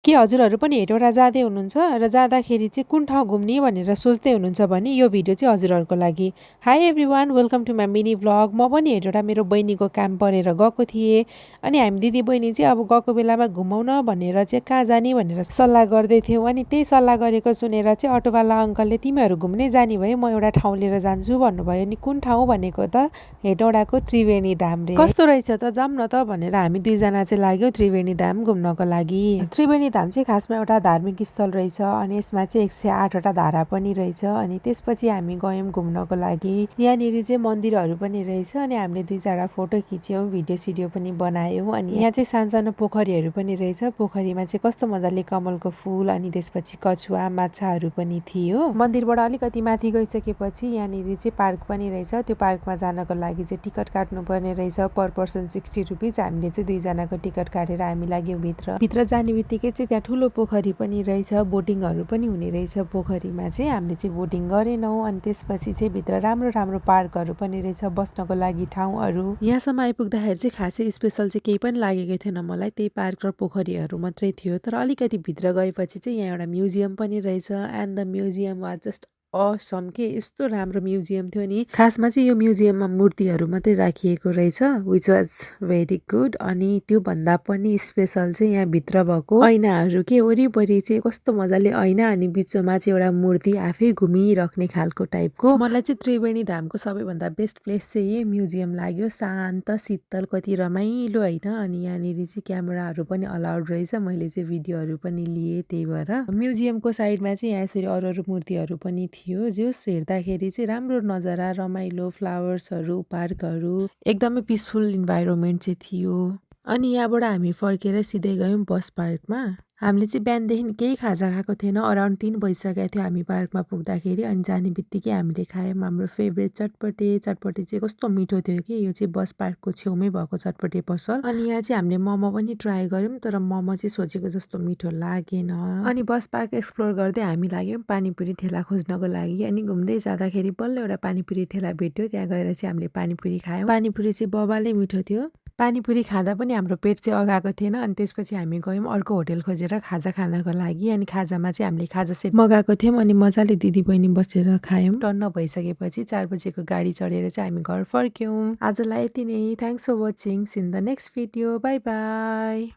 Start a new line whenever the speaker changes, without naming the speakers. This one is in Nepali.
के हजुरहरू पनि हेटौँडा जाँदै हुनुहुन्छ र जाँदाखेरि चाहिँ कुन ठाउँ घुम्ने भनेर सोच्दै हुनुहुन्छ भने यो भिडियो चाहिँ हजुरहरूको लागि। Hi everyone, welcome to my mini vlog. म पनि हेटौँडा मेरो बहिनीको काम परेर गएको थिएँ अनि हामी दिदी बहिनी चाहिँ अब गएको बेलामा घुमाउन भनेर चाहिँ कहाँ जाने भनेर सल्लाह गर्दै थियौँ। अनि त्यही सल्लाह गरेको सुनेर चाहिँ अटोवाला अङ्कलले तिमीहरू घुम्नै जाने भयो, म एउटा ठाउँ लिएर जान्छु भन्नुभयो। अनि कुन ठाउँ भनेको त हेटौँडाको त्रिवेणी धाम रे। कस्तो रहेछ त, जाऊँ न त भनेर हामी दुईजना चाहिँ लाग्यो त्रिवेणी धाम घुम्नको लागि। त्रिवेणी धाम चाहिँ खासमा एउटा धार्मिक स्थल रहेछ अनि यसमा चाहिँ 108वटा धारा पनि रहेछ। अनि त्यसपछि हामी गयौँ घुम्नको लागि। यहाँनिर चाहिँ मन्दिरहरू पनि रहेछ अनि हामीले दुई चारवटा फोटो खिच्यौँ, भिडियो सिडियो पनि बनायौँ। अनि यहाँ चाहिँ सानसानो पोखरीहरू पनि रहेछ। पोखरीमा चाहिँ कस्तो मजाले कमलको फुल अनि त्यसपछि कछुवा माछाहरू पनि थियो। मन्दिरबाट अलिकति माथि गइसकेपछि यहाँनिर चाहिँ पार्क पनि रहेछ। त्यो पार्कमा जानको लागि चाहिँ टिकट काट्नुपर्ने रहेछ, पर पर्सन 60 रुपिज। हामीले चाहिँ दुईजनाको टिकट काटेर हामी लाग्यौँ भित्र जाने बित्तिकै चाहिँ त्यहाँ ठुलो पोखरी पनि रहेछ, बोटिङहरू पनि हुने रहेछ पोखरीमा चाहिँ। हामीले चाहिँ बोटिङ गरेनौँ। अनि त्यसपछि चाहिँ भित्र राम्रो राम्रो पार्कहरू पनि रहेछ, बस्नको लागि ठाउँहरू। यहाँसम्म आइपुग्दाखेरि चाहिँ खासै स्पेसल चाहिँ केही पनि लागेको थिएन मलाई, त्यही पार्क र पोखरीहरू मात्रै थियो। तर अलिकति भित्र गएपछि चाहिँ यहाँ एउटा म्युजियम पनि रहेछ and the museum was just Assam के, यस्तो राम्रो म्युजियम थियो नि। खासमा चाहिँ यो म्युजियममा मूर्तिहरू मात्रै राखिएको रहेछ, विच वाज भेरी गुड। अनि त्योभन्दा पनि स्पेसल चाहिँ यहाँ भित्र भएको ऐनाहरू के, वरिपरि चाहिँ कस्तो मजाले ऐना अनि बिचमा चाहिँ एउटा मूर्ति आफै घुमिराख्ने खालको टाइपको। मलाई चाहिँ त्रिवेणी धामको सबैभन्दा बेस्ट प्लेस चाहिँ यही म्युजियम लाग्यो, शान्त शीतल, कति रमाइलो होइन। अनि यहाँनिर चाहिँ क्यामेराहरू पनि अलाउड रहेछ, मैले चाहिँ भिडियोहरू पनि लिएँ। त्यही भएर म्युजियमको साइडमा चाहिँ यहाँ यसरी अरू मूर्तिहरू पनि थियो, जस हेर्दाखेरि चाहिँ राम्रो नजारा, रमाइलो, फ्लावर्सहरू, पार्कहरू, एकदमै पिसफुल इन्भाइरोमेन्ट चाहिँ थियो। अनि यहाँबाट हामी फर्केर सिधै गयौँ बस पार्कमा। हामीले चाहिँ बिहानदेखि केही खाजा खाएको थिएन, अराउन्ड 3 बजिसकेको थियो हामी पार्कमा पुग्दाखेरि। अनि जाने बित्तिकै हामीले खायौँ हाम्रो फेभरेट चटपटे। चटपटे चाहिँ कस्तो मिठो थियो कि, यो चाहिँ बस पार्कको छेउमै भएको चटपटे पसल। अनि यहाँ चाहिँ हामीले मोमो पनि ट्राई गऱ्यौँ, तर मोमो चाहिँ सोचेको जस्तो मिठो लागेन। अनि बस पार्क एक्सप्लोर गर्दै हामी लाग्यौँ पानीपुरी ठेला खोज्नको लागि। अनि घुम्दै जाँदाखेरि बल्ल एउटा पानीपुरी ठेला भेट्यो, त्यहाँ गएर चाहिँ हामीले पानीपुरी खायौँ। पानीपुरी चाहिँ बबाले मिठो थियो। पानीपुरी खाँदा पनि हाम्रो पेट चाहिँ अगाएको थिएन। अनि त्यसपछि हामी गयौँ अर्को होटेल खोजेर खाजा खानको लागि। अनि खाजामा चाहिँ हामीले खाजा सेट मगाएको थियौँ अनि मजाले दिदी बहिनी बसेर खायौँ। टन्न भइसकेपछि 4 बजेको गाडी चढेर चाहिँ हामी घर फर्क्यौँ। आजलाई यति नै। Thanks for watching, see in the next video, bye by.